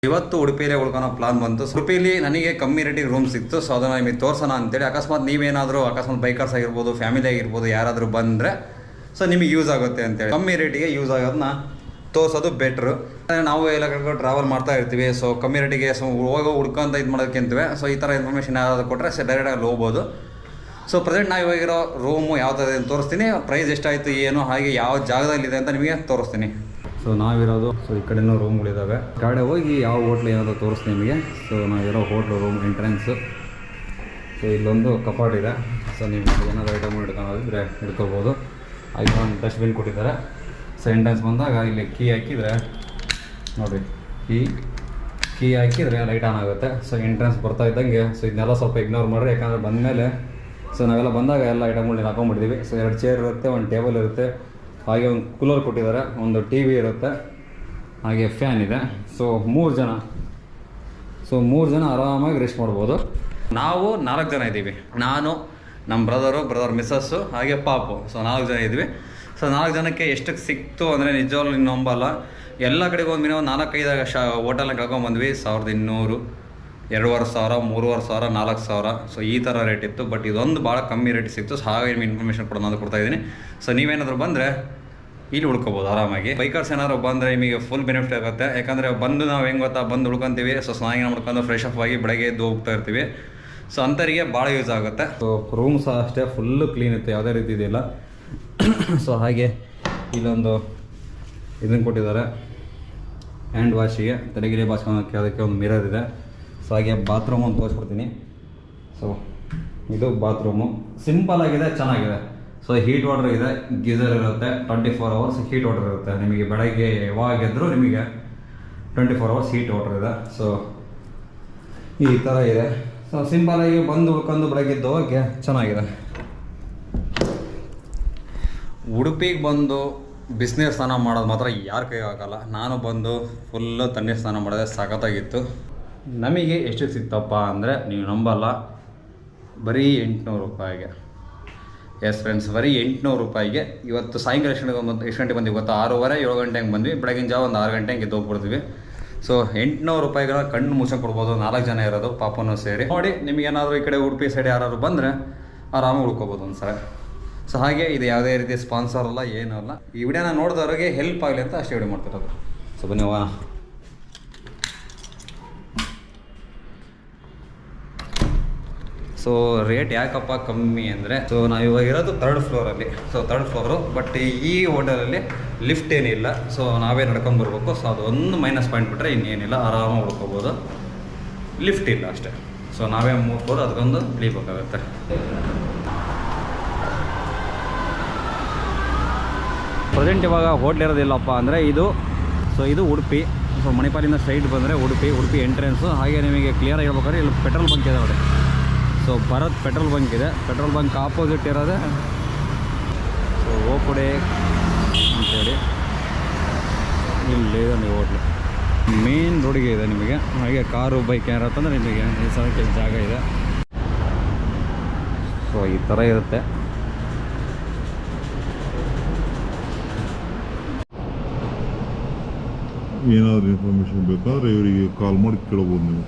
ಇವತ್ತು ಉಡುಪಿಯಲ್ಲೇ ಉಳ್ಕೊಳೋ ಪ್ಲಾನ್ ಬಂತು. ಉಡುಪಿಯಲ್ಲಿ ನನಗೆ ಕಮ್ಮಿ ರೇಟಿಗೆ ರೂಮ್ ಸಿಕ್ತು. ಸೊ ಅದನ್ನು ನಿಮಗೆ ತೋರಿಸೋಣ ಅಂತೇಳಿ. ಅಕಸ್ಮಾತ್ ನೀವೇನಾದರೂ ಬೈಕರ್ಸ್ ಆಗಿರ್ಬೋದು, ಫ್ಯಾಮಿಲಿ ಆಗಿರ್ಬೋದು, ಯಾರಾದರೂ ಬಂದರೆ ಸೊ ನಿಮಗೆ ಯೂಸ್ ಆಗುತ್ತೆ ಅಂತೇಳಿ ಕಮ್ಮಿ ರೇಟಿಗೆ ಯೂಸ್ ಆಗೋದನ್ನ ತೋರಿಸೋದು ಬೆಟ್ರು. ನಾವು ಎಲ್ಲ ಕಡೆ ಟ್ರಾವೆಲ್ ಮಾಡ್ತಾ ಇರ್ತೀವಿ. ಸೊ ಕಮ್ಮಿ ರೇಟಿಗೆ ಹೋಗೋ ಹುಡ್ಕೊಂತ ಇದು ಮಾಡೋದಕ್ಕಿಂತವೆ ಸೊ ಈ ಥರ ಇನ್ಫಾರ್ಮೇಷನ್ ಯಾರಾದರೂ ಕೊಟ್ಟರೆ ಡೈರೆಕ್ಟಾಗಿ ಹೋಗ್ಬೋದು. ಸೊ ಪ್ರೆಸೆಂಟ್ ನಾವು ಇವಾಗಿರೋ ರೂಮು ಯಾವ ಥರ ಇದೆ ತೋರಿಸ್ತೀನಿ, ಪ್ರೈಸ್ ಎಷ್ಟಾಯಿತು ಏನು, ಹಾಗೆ ಯಾವ ಜಾಗದಲ್ಲಿದೆ ಅಂತ ನಿಮಗೆ ತೋರಿಸ್ತೀನಿ. ಸೊ ನಾವಿರೋದು ಈ ಕಡೆನೂ ರೂಮ್ಗಳಿದ್ದಾವೆ. ಕಡೆ ಹೋಗಿ ಯಾವ ಹೋಟ್ಲು ಏನಾದರೂ ತೋರಿಸ್ತೀನಿ ನಿಮಗೆ. ಸೊ ನಾವಿರೋ ಹೋಟ್ಲು ರೂಮ್ ಎಂಟ್ರೆನ್ಸು. ಸೊ ಇಲ್ಲೊಂದು ಕಪಾಟ್ ಇದೆ. ಸೊ ನೀವು ಏನಾದರೂ ಐಟಮ್ ಹಿಡ್ಕೊಳ್ಳೋದಿದ್ರೆ ಹಿಡ್ಕೊಳ್ಬೋದು. ಹಾಗೆ ಒಂದು ಡಸ್ಟ್ಬಿನ್ ಕೊಟ್ಟಿದ್ದಾರೆ. ಸೊ ಎಂಟ್ರೆನ್ಸ್ ಬಂದಾಗ ಇಲ್ಲಿ ಕೀ ಹಾಕಿದರೆ ನೋಡಿರಿ, ಕೀ ಹಾಕಿದರೆ ಲೈಟ್ ಆನ್ ಆಗುತ್ತೆ. ಸೊ ಎಂಟ್ರೆನ್ಸ್ ಬರ್ತಾ ಇದ್ದಂಗೆ ಸೊ ಇದನ್ನೆಲ್ಲ ಸ್ವಲ್ಪ ಇಗ್ನೋರ್ ಮಾಡಿರಿ, ಯಾಕಂದರೆ ಬಂದಮೇಲೆ ಸೊ ನಾವೆಲ್ಲ ಬಂದಾಗ ಎಲ್ಲ ಐಟಮ್ಗಳನ್ನ ಹಾಕೊಂಡ್ಬಿಡ್ತೀವಿ. ಸೊ 2 ಚೇರ್ ಇರುತ್ತೆ, ಒಂದು ಟೇಬಲ್ ಇರುತ್ತೆ, ಹಾಗೆ ಒಂದು ಕೂಲರ್ ಕೊಟ್ಟಿದ್ದಾರೆ, ಒಂದು ಟಿ ವಿ ಇರುತ್ತೆ, ಹಾಗೆ ಫ್ಯಾನ್ ಇದೆ. ಸೊ 3 ಜನ ಆರಾಮಾಗಿ ರೆಸ್ಟ್ ಮಾಡ್ಬೋದು. ನಾವು 4 ಜನ ಇದ್ದೀವಿ. ನಾನು, ನಮ್ಮ ಬ್ರದರ್ ಮಿಸ್ಸಸ್ಸು, ಹಾಗೆ ಪಾಪು. ಸೊ 4 ಜನ ಇದ್ವಿ. ಸೊ 4 ಜನಕ್ಕೆ ಎಷ್ಟಕ್ಕೆ ಸಿಕ್ತು ಅಂದರೆ ನಿಜವಾಗ್ಲೂ ನೀವು ನಂಬಲ್ಲ. ಎಲ್ಲ ಕಡೆಗೂ ಒಂದು ಮಿನಿಮಮ್ 4-5 ಹೋಟೆಲ್ನ ಕಳ್ಕೊಂಡ್ಬಂದ್ವಿ. 1200, 2500, 3000, 4000. ಸೊ ಈ ಥರ ರೇಟ್ ಇತ್ತು. ಬಟ್ ಇದೊಂದು ಭಾಳ ಕಮ್ಮಿ ರೇಟ್ ಸಿಕ್ತು. ಸೊ ಹಾಗೆ ನಿಮ್ಗೆ ಇನ್ಫಾರ್ಮೇಷನ್ ಕೊಡೋದು ಅಂತ ಕೊಡ್ತಾಯಿದ್ದೀನಿ. ಸೊ ನೀವೇನಾದರೂ ಬಂದರೆ ಇಲ್ಲಿ ಉಳ್ಕೊಬೋದು ಆರಾಮಾಗಿ. ಬೈಕರ್ಸ್ ಏನಾದ್ರು ಬಂದರೆ ನಿಮಗೆ ಫುಲ್ ಬೆನಿಫಿಟ್ ಆಗುತ್ತೆ. ಯಾಕಂದರೆ ಬಂದು ನಾವು ಹೆಂಗೆ ಗೊತ್ತಾ, ಬಂದು ಉಳ್ಕೊತೀವಿ. ಸೊ ಸ್ನಾನ ಮಾಡ್ಕೊಂಡು ಫ್ರೆಶ್ ಅಪ್ ಆಗಿ ಬೆಳಗ್ಗೆ ಎದ್ದು ಹೋಗ್ತಾ ಇರ್ತೀವಿ. ಸೊ ಅಂಥವರಿಗೆ ಭಾಳ ಯೂಸ್ ಆಗುತ್ತೆ. ಸೊ ರೂಮ್ ಸಹ ಅಷ್ಟೇ ಫುಲ್ಲು ಕ್ಲೀನ್ ಇತ್ತು, ಯಾವುದೇ ರೀತಿ ಇದೆಯಲ್ಲ. ಸೊ ಹಾಗೆ ಇಲ್ಲೊಂದು ಇದನ್ನು ಕೊಟ್ಟಿದ್ದಾರೆ ಹ್ಯಾಂಡ್ ವಾಶಿಗೆ, ತಲೆಗಿರಿ ಬಾಚ್ಕೊಳೋಕ್ಕೆ. ಅದಕ್ಕೆ ಒಂದು ಮಿರರ್ ಇದೆ. ಸೊ ಹಾಗೆ ಬಾತ್ರೂಮ್ ಒಂದು ತೋರಿಸ್ಕೊಡ್ತೀನಿ. ಸೊ ಇದು ಬಾತ್ರೂಮು ಸಿಂಪಲ್ ಆಗಿದೆ, ಚೆನ್ನಾಗಿದೆ. ಸೊ ಹೀಟ್ ವಾಟರ್ ಇದೆ, ಗೀಸರ್ ಇರುತ್ತೆ, 24 hours ಹೀಟ್ ವಾಟರ್ ಇರುತ್ತೆ. ನಿಮಗೆ ಬೆಳಗ್ಗೆ ಯಾವಾಗಿದ್ದರೂ ನಿಮಗೆ 24 hours ಹೀಟ್ ವಾಟರ್ ಇದೆ. ಸೊ ಈ ಥರ ಇದೆ. ಸೊ ಸಿಂಪಲಾಗಿ ಬಂದು ಉಳ್ಕೊಂಡು ಬೆಳಗ್ಗೆ ಹೋಗೋಕ್ಕೆ ಚೆನ್ನಾಗಿದೆ. ಉಡುಪಿಗೆ ಬಂದು ಬಿಸಿನೀರು ಸ್ನಾನ ಮಾಡೋದು ಮಾತ್ರ ಯಾರ ಕೈ ಆಗಲ್ಲ. ನಾನು ಬಂದು ಫುಲ್ಲು ತಣ್ಣೀರು ಸ್ನಾನ ಮಾಡಿದೆ, ಸಖತ್ತಾಗಿತ್ತು. ನಮಗೆ ಎಷ್ಟು ಸಿಕ್ತಪ್ಪ ಅಂದರೆ ನೀವು ನಂಬಲ್ಲ, ಬರೀ 800 ರೂಪಾಯಿಗೆ. ಎಸ್ ಫ್ರೆಂಡ್ಸ್, ಬರೀ 800 ರೂಪಾಯಿಗೆ. ಇವತ್ತು ಸಾಯಂಕಾಲ ಎಷ್ಟು ಗಂಟೆ ಬಂದ್ವಿ ಗೊತ್ತಾ? 6:30, 7 ಗಂಟೆ ಹಂಗೆ ಬಂದ್ವಿ. ಬೆಳಗಿನ ಜಾವ ಒಂದು 6 ಗಂಟೆ ಹಂಗೆ ಹೋಗ್ಬಿಡ್ತೀವಿ. ಸೊ 800 ರೂಪಾಯಿಗಳ ಕಣ್ಣು ಮುಚ್ಚಂಗೆ ಕೊಡ್ಬೋದು. 4 ಜನ ಇರೋದು, ಪಾಪನೂ ಸೇರಿ. ನೋಡಿ, ನಿಮಗೇನಾದರೂ ಈ ಕಡೆ ಉಡುಪಿ ಸೈಡ್ ಯಾರಾದ್ರು ಬಂದರೆ ಆರಾಮಾಗಿ ಉಳ್ಕೊಬೋದು ಒಂದ್ಸಲ. ಸೊ ಹಾಗೆ ಇದು ಯಾವುದೇ ರೀತಿ ಸ್ಪಾನ್ಸರ್ ಅಲ್ಲ, ಏನೂ ಅಲ್ಲ. ಈ ವಿಡಿಯೋನ ನೋಡಿದವ್ರಿಗೆ ಹೆಲ್ಪ್ ಆಗಲಿ ಅಂತ ಅಷ್ಟೇ ವಿಡಿಯೋ ಮಾಡ್ತಿರೋದು. ಸೊ ಬನ್ನಿ ಹೋಗೋಣ. ಸೊ ರೇಟ್ ಯಾಕಪ್ಪ ಕಮ್ಮಿ ಅಂದರೆ, ಸೊ ನಾವು ಇವಾಗ ಇರೋದು 3rd ಫ್ಲೋರಲ್ಲಿ. So 3rd floor. But ಈ ಹೋಟೆಲಲ್ಲಿ ಲಿಫ್ಟ್ ಏನಿಲ್ಲ. ಸೊ ನಾವೇ ನಡ್ಕೊಂಡು ಬರ್ಬೇಕು. ಸೊ ಅದು ಒಂದು ಮೈನಸ್ ಪಾಯಿಂಟ್ ಬಿಟ್ಟರೆ ಇನ್ನೇನಿಲ್ಲ, ಆರಾಮಾಗಿ ಉಳ್ಕೊಬೋದು. ಲಿಫ್ಟ್ ಇಲ್ಲ ಅಷ್ಟೇ. ಸೊ ನಾವೇ 3 ಫ್ಲೋರ್ ಅದಕ್ಕೊಂದು ಇಳಿಬೇಕಾಗುತ್ತೆ. ಪ್ರೆಸೆಂಟ್ ಇವಾಗ ಹೋಟ್ಲ್ ಇರೋದಿಲ್ಲಪ್ಪ ಅಂದರೆ ಇದು ಉಡುಪಿ. ಸೊ ಮಣಿಪಾಲಿಂದ ಸೈಡ್ ಬಂದರೆ ಉಡುಪಿ ಎಂಟ್ರೆನ್ಸು. ಹಾಗೆ ನಿಮಗೆ ಕ್ಲಿಯರಾಗಿ ಹೇಳ್ಬೇಕಾದ್ರೆ ಇಲ್ಲಿ ಪೆಟ್ರೋಲ್ ಬಂಕ್ ಇದೆ ನೋಡಿ. ಸೊ ಭರತ್ ಪೆಟ್ರೋಲ್ ಬಂಕ್ ಇದೆ. ಪೆಟ್ರೋಲ್ ಬಂಕ್ ಆಪೋಸಿಟ್ ಇರೋದೆ ಸೊ ಓಪುಡೆ ಅಂತೇಳಿ ಇಲ್ಲಿ ಇದೆ ನೀವು ಹೋಟ್ಲು. ಮೇನ್ ರೋಡಿಗೆ ಇದೆ ನಿಮಗೆ. ಹಾಗೆ ಕಾರು ಬೈಕ್ ಏನಾರತ್ತಂದರೆ ನಿಮಗೆ ನಿಲ್ಸೋಕ್ಕೆ ಜಾಗ ಇದೆ. ಸೊ ಈ ಥರ ಇರುತ್ತೆ. ಏನಾದರೂ ಇನ್ಫಾರ್ಮೇಷನ್ ಬೇಕಾದರೆ ಇವರಿಗೆ ಕಾಲ್ ಮಾಡಿ ಕೇಳಬಹುದು ನೀವು.